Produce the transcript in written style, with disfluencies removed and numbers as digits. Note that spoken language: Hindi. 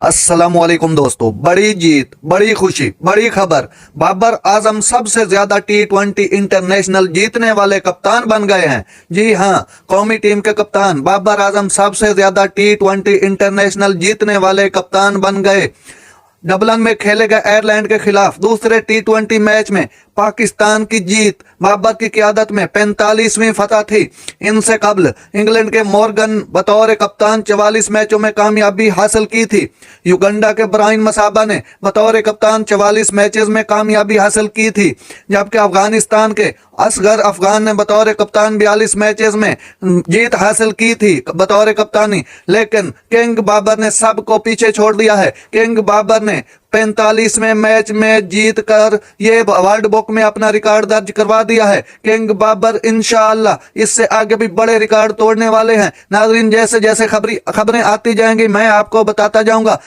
अस्सलामुअलैकुम दोस्तों, बड़ी जीत, बड़ी खुशी, बड़ी खबर। बाबर आजम सबसे ज्यादा T20 इंटरनेशनल जीतने वाले कप्तान बन गए हैं। जी हां, कौमी टीम के कप्तान बाबर आजम सबसे ज्यादा T20 इंटरनेशनल जीतने वाले कप्तान बन गए। डबलिन में खेले गए आयरलैंड के खिलाफ दूसरे T20 मैच में पाकिस्तान की जीत बाबर की क़यादत में 45वीं फतह थी। इनसे कबल इंग्लैंड के मॉर्गन बतौर कप्तान 44 मैचों में कामयाबी हासिल की थी। युगांडा के ब्रायन मसाबा ने बतौर कप्तान 44 मैचेस में कामयाबी हासिल की थी, जबकि अफगानिस्तान के असगर अफगान ने बतौर कप्तान 42 मैचेस में जीत हासिल की थी बतौर कप्तानी। लेकिन किंग बाबर ने सबको पीछे छोड़ दिया है। किंग बाबर ने 45वें मैच में जीत कर ये वर्ल्ड बुक में अपना रिकॉर्ड दर्ज करवा दिया है। किंग बाबर इंशाअल्लाह इससे आगे भी बड़े रिकॉर्ड तोड़ने वाले हैं। नाज़रीन, जैसे जैसे खबरें आती जाएंगी मैं आपको बताता जाऊंगा।